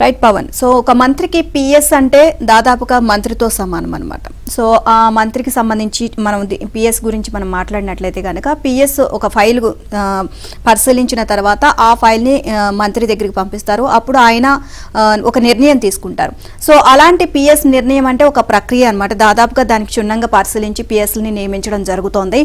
Right Pawan. So ఒక మంత్రికి PS అంటే దాదాపుగా మంత్రితో సమానం అనమాట. సో ఆ మంత్రికి సంబంధించి మనం పిఎస్ గురించి మనం మాట్లాడినట్లయితే కనుక పిఎస్ ఒక ఫైల్ పరిశీలించిన తర్వాత ఆ ఫైల్ని మంత్రి దగ్గరికి పంపిస్తారు. అప్పుడు ఆయన ఒక నిర్ణయం తీసుకుంటారు. సో అలాంటి పిఎస్ నిర్ణయం అంటే ఒక ప్రక్రియ అనమాట. దాదాపుగా దానికి క్షుణ్ణంగా పరిశీలించి పిఎస్ని నియమించడం జరుగుతోంది.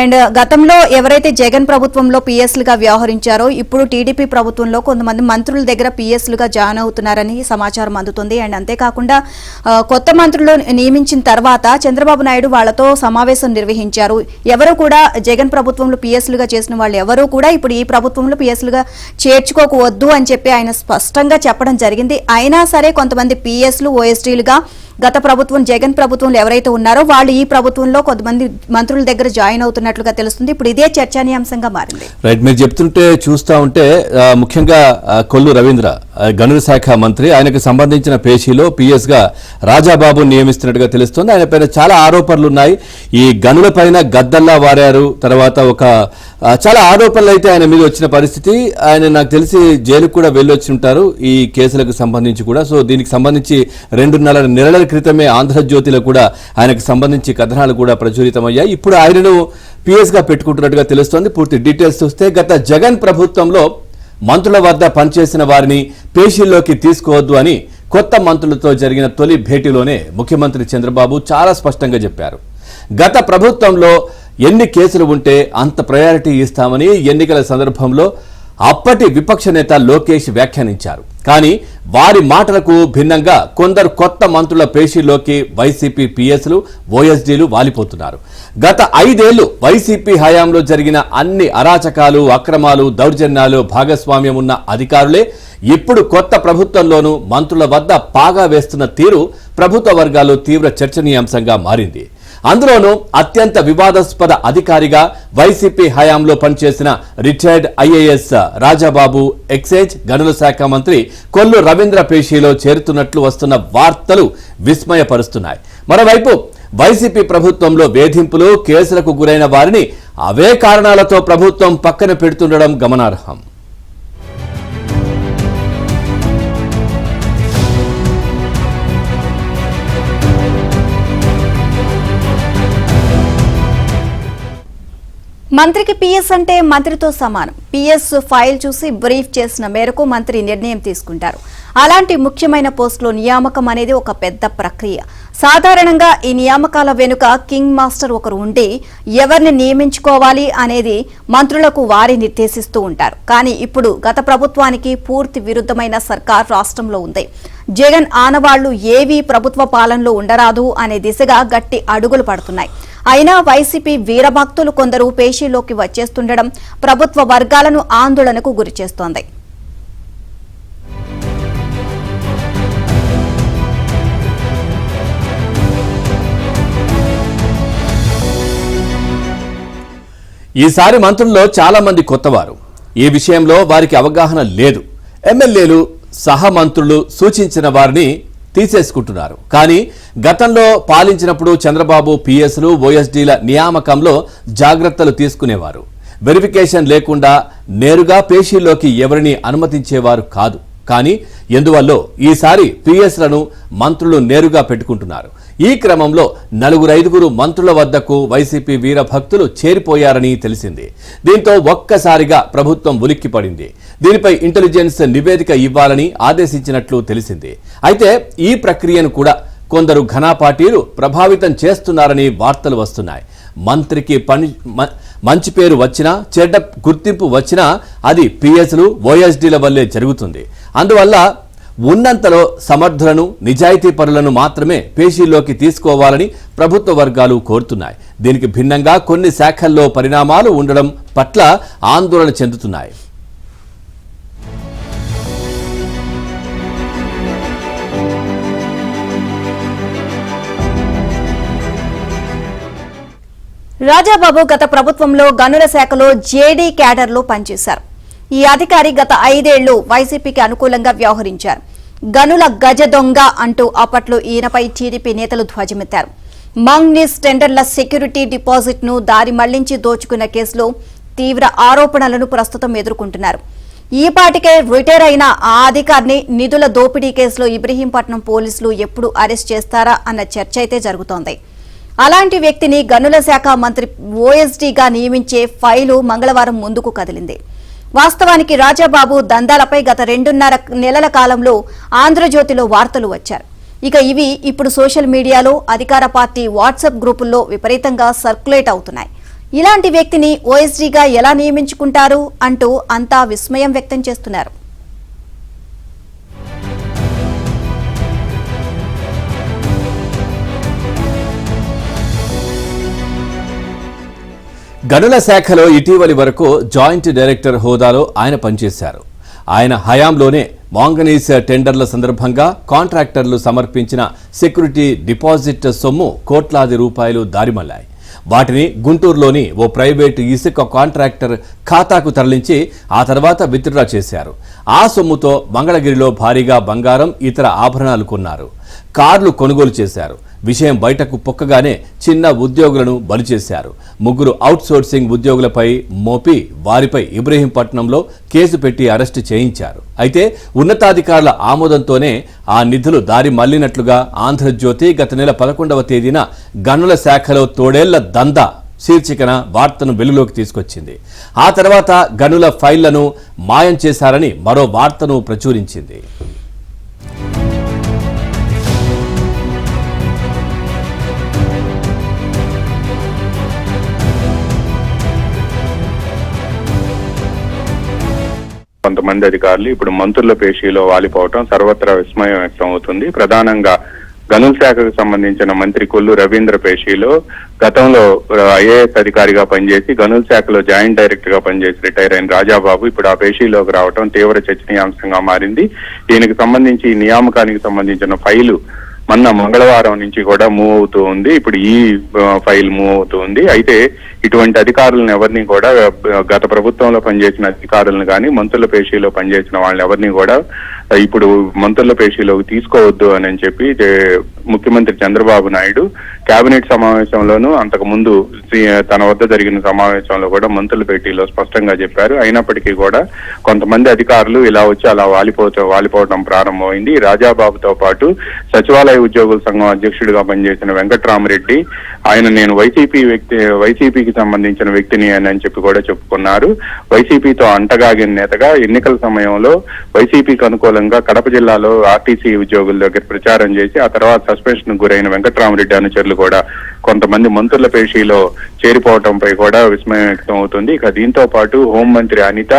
అండ్ గతంలో ఎవరైతే జగన్ ప్రభుత్వంలో పిఎస్లుగా వ్యవహరించారో ఇప్పుడు టీడీపీ ప్రభుత్వంలో కొంతమంది మంత్రుల దగ్గర పిఎస్లుగా జాయిన్ అవుతున్నారని సమాచారం అందుతుంది. అండ్ అంతేకాకుండా కొత్త మంత్రులు నియమించిన తర్వాత చంద్రబాబు నాయుడు వాళ్లతో సమావేశం నిర్వహించారు. ఎవరు కూడా జగన్ ప్రభుత్వంలో పిఎస్లుగా చేసిన వాళ్ళు ఎవరు కూడా ఇప్పుడు ఈ ప్రభుత్వంలో పిఎస్లుగా చేర్చుకోవద్దు అని చెప్పి ఆయన స్పష్టంగా చెప్పడం జరిగింది. అయినా సరే కొంతమంది పిఎస్లు ఓఎస్డీలుగా గత ప్రభుత్వం జగన్ ప్రభుత్వంలో ఎవరైతే ఉన్నారో వాళ్ళు ఈ ప్రభుత్వంలో కొంతమంది మంత్రుల దగ్గర జాయిన్ అవుతున్నట్లుగా తెలుస్తుంది. ఇప్పుడు ఇదే చర్చనీయాంశంగా మారింది. రైట్, మీరు చెప్తుంటే చూస్తా ఉంటే ముఖ్యంగా కొల్లు రవీంద్ర గనుల శాఖ మంత్రి, ఆయనకు సంబంధించిన పేషీలో పిఎస్ గా రాజాబాబు నియమిస్తున్నట్టుగా తెలుస్తోంది. ఆయన పైన చాలా ఆరోపణలు ఉన్నాయి. ఈ గనుల పైన గద్దల్లా వారారు, తర్వాత ఒక చాలా ఆరోపణలు అయితే ఆయన మీద వచ్చిన పరిస్థితి. ఆయన నాకు తెలిసి జైలుకు కూడా వెళ్ళొచ్చి ఉంటారు ఈ కేసులకు సంబంధించి కూడా. సో దీనికి సంబంధించి 2.5 నెలల క్రితమే ఆంధ్రజ్యోతిలో కూడా ఆయనకు సంబంధించి కథనాలు కూడా ప్రచురితమయ్యాయి. ఇప్పుడు ఆయనను పిఎస్ గా పెట్టుకుంటున్నట్టుగా తెలుస్తోంది. పూర్తి డీటెయిల్స్ చూస్తే గత జగన్ ప్రభుత్వంలో మంత్రుల వద్ద పనిచేసిన వారిని పేషీల్లోకి తీసుకోవద్దు అని కొత్త మంత్రులతో జరిగిన తొలి భేటీలోనే ముఖ్యమంత్రి చంద్రబాబు చాలా స్పష్టంగా చెప్పారు. గత ప్రభుత్వంలో ఎన్ని కేసులు ఉంటే అంత ప్రయారిటీ ఇస్తామని ఎన్నికల సందర్భంలో అప్పటి విపక్ష నేత లోకేష్ వ్యాఖ్యానించారు. కానీ వారి మాటలకు భిన్నంగా కొందరు కొత్త మంత్రుల పేషీలోకి వైసీపీ పిఎస్లు ఓఎస్డీలు వాలిపోతున్నారు. గత 5 ఏళ్లు వైసీపీ హయాంలో జరిగిన అన్ని అరాచకాలు, అక్రమాలు, దౌర్జన్యాలు భాగస్వామ్యం ఉన్న అధికారులే ఇప్పుడు కొత్త ప్రభుత్వంలోనూ మంత్రుల వద్ద పాగా వేస్తున్న తీరు ప్రభుత్వ వర్గాల్లో తీవ్ర చర్చనీయాంశంగా మారింది. అందులోనూ అత్యంత వివాదాస్పద అధికారిగా వైసీపీ హయాంలో పనిచేసిన రిటైర్డ్ ఐఏఎస్ రాజాబాబు ఎక్సైజ్ గనుల శాఖ మంత్రి కొల్లు రవీంద్ర పేషీలో చేరుతున్నట్లు వస్తున్న వార్తలు విస్మయపరుస్తున్నాయి. మరోవైపు వైసీపీ ప్రభుత్వంలో వేధింపులు, కేసులకు గురైన వారిని అవే కారణాలతో ప్రభుత్వం పక్కన పెడుతుండడం గమనార్హం. మంత్రికి పిఎస్ అంటే మంత్రితో సమానం. పిఎస్ ఫైల్ చూసి బ్రీఫ్ చేసిన మేరకు మంత్రి నిర్ణయం తీసుకుంటారు. అలాంటి ముఖ్యమైన పోస్టులో నియామకం అనేది ఒక పెద్ద ప్రక్రియ. సాధారణంగా ఈ నియామకాల వెనుక కింగ్ మాస్టర్ ఒకరు ఉండి ఎవరిని నియమించుకోవాలి అనేది మంత్రులకు వారి నిర్దేశిస్తూ ఉంటారు. కానీ ఇప్పుడు గత ప్రభుత్వానికి పూర్తి విరుద్ధమైన సర్కార్ రాష్ట్రంలో ఉంది. జగన్ ఆనవాళ్లు ఏవీ ప్రభుత్వ పాలనలో ఉండరాదు అనే దిశగా గట్టి అడుగులు పడుతున్నాయి. అయినా వైసీపీ వీరభక్తులు కొందరు పేషీలోకి వచ్చేస్తుండడం ప్రభుత్వ వర్గాలను ఆందోళనకు గురిచేస్తోంది. ఈసారి మంత్రుల్లో చాలా మంది కొత్తవారు. ఈ విషయంలో వారికి అవగాహన లేదు. ఎమ్మెల్యేలు, సహమంత్రులు సూచించిన వారిని తీసేసుకుంటున్నారు. కానీ గతంలో పాలించినప్పుడు చంద్రబాబు పిఎస్లు, ఓఎస్డీల నియామకంలో జాగ్రత్తలు తీసుకునేవారు. వెరిఫికేషన్ లేకుండా నేరుగా పేషీల్లోకి ఎవరిని అనుమతించేవారు కాదు. కానీ ఎందువల్లో ఈసారి పిఎస్లను మంత్రులు నేరుగా పెట్టుకుంటున్నారు. ఈ క్రమంలో 4-5 మంత్రుల వద్దకు వైసీపీ వీరభక్తులు చేరిపోయారని తెలిసింది. దీంతో ఒక్కసారిగా ప్రభుత్వం ఉలిక్కిపడింది. దీనిపై ఇంటెలిజెన్స్ నివేదిక ఇవ్వాలని ఆదేశించినట్లు తెలిసింది. అయితే ఈ ప్రక్రియను కూడా కొందరు ఘనాపార్టీలు ప్రభావితం చేస్తున్నారని వార్తలు వస్తున్నాయి. మంత్రికి మంచి పేరు వచ్చినా, చెడ్డ గుర్తింపు వచ్చినా అది పిఎస్లు, ఓఎస్డీల వల్లే జరుగుతుంది. అందువల్ల ఉన్నంతలో సమర్థులను, నిజాయితీ పరులను మాత్రమే పేషీల్లోకి తీసుకోవాలని ప్రభుత్వ వర్గాలు కోరుతున్నాయి. దీనికి భిన్నంగా కొన్ని శాఖల్లో పరిణామాలు ఉండడం పట్ల ఆందోళన చెందుతున్నాయి. రాజాబాబు గత ప్రభుత్వంలో గనుల శాఖలో జేడీ క్యాడర్లో పనిచేశారు. ఈ అధికారి గత 5 ఏళ్లు వైసీపీకి అనుకూలంగా వ్యవహరించారు. గనుల గజ దొంగ అంటూ అప్పట్లో ఈయనపై టీడీపీ నేతలు ధ్వజమెత్తారు. మంగ్నీస్ టెండర్ల సెక్యూరిటీ డిపాజిట్ ను దారి మళ్లించి దోచుకున్న కేసులో తీవ్ర ఆరోపణలను ప్రస్తుతం ఎదుర్కొంటున్నారు. ఈ పాటికే రిటైర్ అయిన ఆ అధికారిని నిధుల దోపిడీ కేసులో ఇబ్రహీంపట్నం పోలీసులు ఎప్పుడు అరెస్ట్ చేస్తారా అన్న చర్చ అయితే జరుగుతోంది. అలాంటి వ్యక్తిని గనుల శాఖ మంత్రి ఓఎస్డీగా నియమించే ఫైలు మంగళవారం ముందుకు కదిలింది. వాస్తవానికి రాజాబాబు దందాలపై గత 2.5 నెలల కాలంలో ఆంధ్రజ్యోతిలో వార్తలు వచ్చారు. ఇక ఇవి ఇప్పుడు సోషల్ మీడియాలో అధికార పార్టీ వాట్సాప్ గ్రూపుల్లో విపరీతంగా సర్క్యులేట్ అవుతున్నాయి. ఇలాంటి వ్యక్తిని ఓఎస్డీగా ఎలా నియమించుకుంటారు అంటూ అంతా విస్మయం వ్యక్తం చేస్తున్నారు. గనుల శాఖలో ఇటీవలి వరకు జాయింట్ డైరెక్టర్ హోదాలో ఆయన పనిచేశారు. ఆయన హయాంలోనే మాంగనీస్ టెండర్ల సందర్భంగా కాంట్రాక్టర్లు సమర్పించిన సెక్యూరిటీ డిపాజిట్ సొమ్ము కోట్లాది రూపాయలు దారిమళ్లాయి. వాటిని గుంటూరులోని ఓ ప్రైవేటు ఇసుక కాంట్రాక్టర్ ఖాతాకు తరలించి ఆ తర్వాత విత్డ్రా చేశారు. ఆ సొమ్ముతో మంగళగిరిలో భారీగా బంగారం, ఇతర ఆభరణాలు కొన్నారు. కార్లు కొనుగోలు చేశారు. విషయం బయటకు పొక్కగానే చిన్న ఉద్యోగులను బలి చేశారు. 3 అవుట్ సోర్సింగ్ ఉద్యోగులపై మోపి వారిపై ఇబ్రహీంపట్నంలో కేసు పెట్టి అరెస్టు చేయించారు. అయితే ఉన్నతాధికారుల ఆమోదంతోనే ఆ నిధులు దారి మళ్లినట్లుగా ఆంధ్రజ్యోతి గత నెల 11వ తేదీన గనుల శాఖలో తోడేళ్ల దందా శీర్షికన వార్తను వెలుగులోకి తీసుకొచ్చింది. ఆ తర్వాత గనుల ఫైళ్లను మాయం చేశారని మరో వార్తను ప్రచురించింది. కొంతమంది అధికారులు ఇప్పుడు మంత్రుల పేషీలో వాలిపోవటం సర్వత్రా విస్మయం వ్యక్తం అవుతుంది. ప్రధానంగా గనుల శాఖకు సంబంధించిన మంత్రి కొల్లు రవీంద్ర పేషీలో గతంలో ఐఏఎస్ అధికారిగా పనిచేసి గనుల శాఖలో జాయింట్ డైరెక్టర్ గా పనిచేసి రిటైర్ అయిన రాజాబాబు ఇప్పుడు ఆ పేషీలోకి రావడం తీవ్ర చర్చనీయాంశంగా మారింది. దీనికి సంబంధించి నియామకానికి సంబంధించిన ఫైలు మొన్న మంగళవారం నుంచి కూడా మూవ్ అవుతూ ఉంది. ఇప్పుడు ఈ ఫైల్ మూవ్ అవుతూ ఉంది. అయితే ఇటువంటి అధికారులను ఎవరిని కూడా గత ప్రభుత్వంలో పనిచేసిన అధికారులను కానీ మంత్రుల పేషీలో పనిచేసిన వాళ్ళని ఎవరిని కూడా ఇప్పుడు మంత్రుల పేషీలోకి తీసుకోవద్దు అని చెప్పి ముఖ్యమంత్రి చంద్రబాబు నాయుడు కేబినెట్ సమావేశంలోనూ అంతకు ముందు తన వద్ద జరిగిన సమావేశంలో కూడా మంత్రుల భేటీలో స్పష్టంగా చెప్పారు. అయినప్పటికీ కూడా కొంతమంది అధికారులు ఇలా వచ్చి అలా వాలిపోవడం ప్రారంభమైంది. రాజాబాబుతో పాటు సచివాలయ ఉద్యోగుల సంఘం అధ్యక్షుడిగా పనిచేసిన వెంకట్రామరెడ్డి ఆయన నేను వైసీపీకి సంబంధించిన వ్యక్తిని అని చెప్పి కూడా చెప్పుకున్నారు. వైసీపీతో అంటగాగిన నేతగా ఎన్నికల సమయంలో వైసీపీకి అనుకూలంగా కడప జిల్లాలో ఆర్టీసీ ఉద్యోగుల దగ్గర ప్రచారం చేసి ఆ తర్వాత సస్పెన్షన్ గురైన వెంకట్రామరెడ్డి అనుచరులు కూడా కొంతమంది మంత్రుల పేషీలో చేరిపోవడంపై కూడా విస్మయం వ్యక్తం అవుతుంది. ఇక దీంతో పాటు హోంమంత్రి అనిత,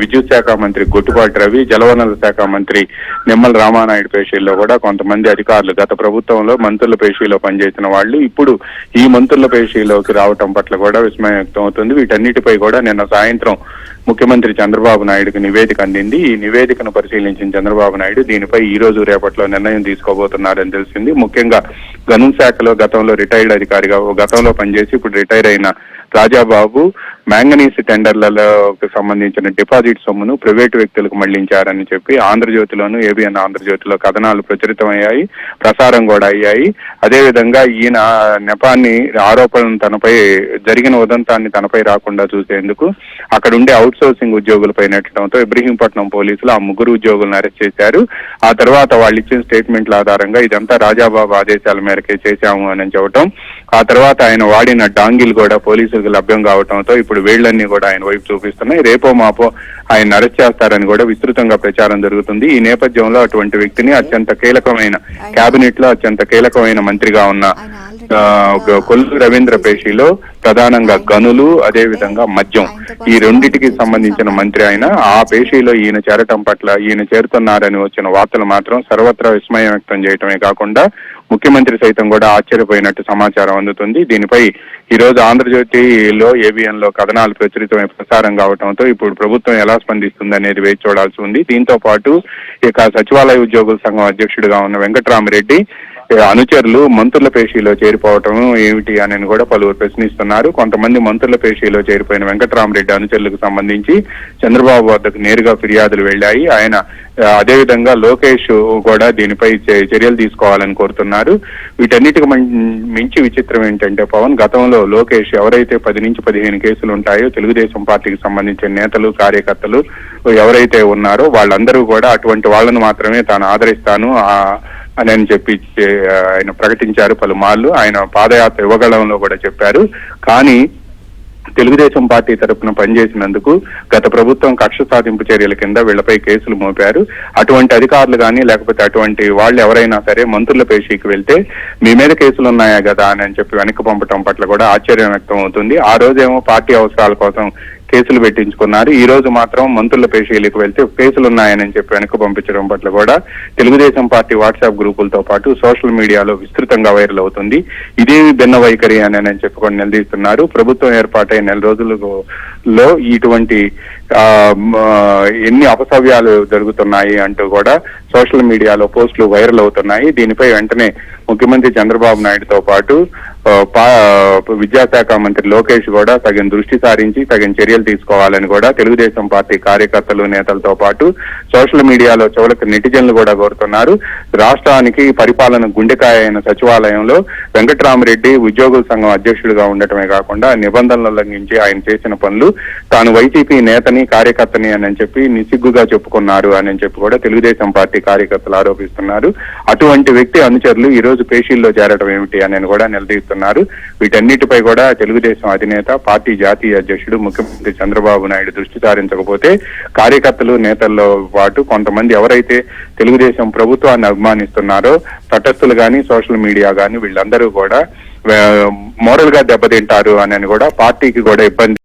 విద్యుత్ శాఖ మంత్రి గొట్టుపాటి రవి, జలవనరుల శాఖ మంత్రి నిమ్మల రామానాయుడు పేషీల్లో కూడా కొంతమంది అధికారులు గత ప్రభుత్వంలో మంత్రుల పేషీలో పనిచేసిన వాళ్ళు ఇప్పుడు ఈ మంత్రుల పేషీలోకి రావటం పట్ల కూడా విస్మయం వ్యక్తం అవుతుంది. వీటన్నిటిపై కూడా నిన్న సాయంత్రం ముఖ్యమంత్రి చంద్రబాబు నాయుడుకి నివేదిక అందింది. ఈ నివేదికను పరిశీలించిన చంద్రబాబు నాయుడు దీనిపై ఈ రోజు రేపట్లో నిర్ణయం తీసుకోబోతున్నారని తెలిసింది. ముఖ్యంగా గనుల శాఖలో గతంలో రిటైర్డ్ అధికారిగా గతంలో పనిచేసి ఇప్పుడు రిటైర్ అయిన రాజాబాబు మ్యాంగనీస్ టెండర్లలో సంబంధించిన డిపాజిట్ సొమ్మును ప్రైవేటు వ్యక్తులకు మళ్లించారని చెప్పి ఆంధ్రజ్యోతిలోను ఏబిఎన్ ఆంధ్రజ్యోతిలో కథనాలు ప్రచురితమయ్యాయి, ప్రసారం కూడా అయ్యాయి. అదేవిధంగా ఈయన నెపాన్ని ఆరోపణలు తనపై జరిగిన ఉదంతాన్ని తనపై రాకుండా చూసేందుకు అక్కడ ఉండే అవుట్ సోర్సింగ్ ఉద్యోగులపై నెట్టడంతో ఇబ్రహీంపట్నం పోలీసులు ఆ 3 ఉద్యోగులను అరెస్ట్ చేశారు. ఆ తర్వాత వాళ్ళు ఇచ్చిన స్టేట్మెంట్ల ఆధారంగా ఇదంతా రాజాబాబు ఆదేశాల మేరకే చేశాము అని చెప్పడం, ఆ తర్వాత ఆయన వాడిన డాంగిల్ కూడా పోలీసులకు లభ్యం కావడంతో ఇప్పుడు వేళ్లన్నీ కూడా ఆయన వైపు చూపిస్తున్నాయి. రేపో మాపో ఆయన అరెస్ట్ చేస్తారని కూడా విస్తృతంగా ప్రచారం జరుగుతుంది. ఈ నేపథ్యంలో అటువంటి వ్యక్తిని అత్యంత కీలకమైన కేబినెట్ లో అత్యంత కీలకమైన మంత్రిగా ఉన్న కొల్లు రవీంద్ర పేషీలో ప్రధానంగా గనులు అదే విధంగా మద్యం ఈ రెండిటికి సంబంధించిన మంత్రి ఆయన ఆ పేషీలో ఈయన చేరటం పట్ల ఈయన చేరుతున్నారని వచ్చిన వార్తలు మాత్రం సర్వత్రా విస్మయం వ్యక్తం చేయటమే కాకుండా ముఖ్యమంత్రి సైతం కూడా ఆశ్చర్యపోయినట్టు సమాచారం అందుతుంది. దీనిపై ఈ రోజు ఆంధ్రజ్యోతిలో ఏబిఎన్ లో కథనాలు ప్రచురితమై ప్రసారం కావడంతో ఇప్పుడు ప్రభుత్వం ఎలా స్పందిస్తుంది అనేది వేచి చూడాల్సి ఉంది. దీంతో పాటు ఇక సచివాలయ ఉద్యోగుల సంఘం అధ్యక్షుడిగా ఉన్న వెంకట్రామరెడ్డి అనుచరులు మంత్రుల పేషీలో చేరిపోవటం ఏమిటి అని కూడా పలువురు ప్రశ్నిస్తున్నారు. కొంతమంది మంత్రుల పేషీలో చేరిపోయిన వెంకట్రామరెడ్డి అనుచరులకు సంబంధించి చంద్రబాబు వద్దకు నేరుగా ఫిర్యాదులు వెళ్ళాయి. ఆయన అదేవిధంగా లోకేష్ కూడా దీనిపై చర్యలు తీసుకోవాలని కోరుతున్నారు. వీటన్నిటికి మించి విచిత్రం ఏంటంటే పవన్, గతంలో లోకేష్ ఎవరైతే 10 నుంచి 15 కేసులు ఉంటాయో తెలుగుదేశం పార్టీకి సంబంధించిన నేతలు కార్యకర్తలు ఎవరైతే ఉన్నారో వాళ్ళందరూ కూడా అటువంటి వాళ్ళను మాత్రమే తాను ఆదరిస్తాను అని చెప్పి ఆయన ప్రకటించారు పలుమార్లు. ఆయన పాదయాత్ర యువగళంలో కూడా చెప్పారు. కానీ తెలుగుదేశం పార్టీ తరఫున పనిచేసినందుకు గత ప్రభుత్వం కక్ష సాధింపు చర్యల కింద వీళ్లపై కేసులు మోపారు. అటువంటి అధికారులు కానీ లేకపోతే అటువంటి వాళ్ళు ఎవరైనా సరే మంత్రుల పేషీకి వెళ్తే మీ మీద కేసులు ఉన్నాయా కదా అని చెప్పి వెనక్కి పంపటం పట్ల కూడా ఆశ్చర్యం వ్యక్తం అవుతుంది. ఆ రోజేమో పార్టీ అవసరాల కోసం కేసులు పెట్టించుకున్నారు. ఈ రోజు మాత్రం మంత్రుల పేషీలకు వెళ్తే కేసులు ఉన్నాయని చెప్పి వెనక్కి పంపించడం పట్ల కూడా తెలుగుదేశం పార్టీ వాట్సాప్ గ్రూపులతో పాటు సోషల్ మీడియాలో విస్తృతంగా వైరల్ అవుతుంది. ఇదేమి భిన్న వైఖరి అని చెప్పి కూడా నిలదీస్తున్నారు. ప్రభుత్వం ఏర్పాటై 4 రోజులలో ఇటువంటి ఎన్ని అపసవ్యాలు జరుగుతున్నాయి అంటూ కూడా సోషల్ మీడియాలో పోస్టులు వైరల్ అవుతున్నాయి. దీనిపై వెంటనే ముఖ్యమంత్రి చంద్రబాబు నాయుడుతో పాటు విద్యాశాఖ మంత్రి లోకేష్ కూడా తగిన దృష్టి సారించి తగిన చర్యలు తీసుకోవాలని కూడా తెలుగుదేశం పార్టీ కార్యకర్తలు నేతలతో పాటు సోషల్ మీడియాలో చివరికి నెటిజన్లు కూడా కోరుతున్నారు. రాష్ట్రానికి పరిపాలన గుండెకాయ అయిన సచివాలయంలో వెంకట్రామరెడ్డి ఉద్యోగుల సంఘం అధ్యక్షుడిగా ఉండటమే కాకుండా నిబంధనలు ఉల్లంఘించి ఆయన చేసిన పనులు తాను వైసీపీ నేతని కార్యకర్తని అని చెప్పి నిసిగ్గుగా చెప్పుకున్నారు అని చెప్పి కూడా తెలుగుదేశం పార్టీ కార్యకర్తలు ఆరోపిస్తున్నారు. అటువంటి వ్యక్తి అనుచరులు ఈ రోజు పేషీల్లో చేరడం ఏమిటి అని కూడా నిలదీస్తున్నారు. వీటన్నిటిపై కూడా తెలుగుదేశం అధినేత పార్టీ జాతీయ అధ్యక్షుడు ముఖ్యమంత్రి చంద్రబాబు నాయుడు దృష్టి సారించకపోతే కార్యకర్తలు నేతల్లో పాటు కొంతమంది ఎవరైతే తెలుగుదేశం ప్రభుత్వాన్ని అభిమానిస్తున్నారో తటస్థులు గాని సోషల్ మీడియా గాని వీళ్ళందరూ కూడా మోరల్ గా దెబ్బతింటారు అని కూడా పార్టీకి కూడా ఇబ్బంది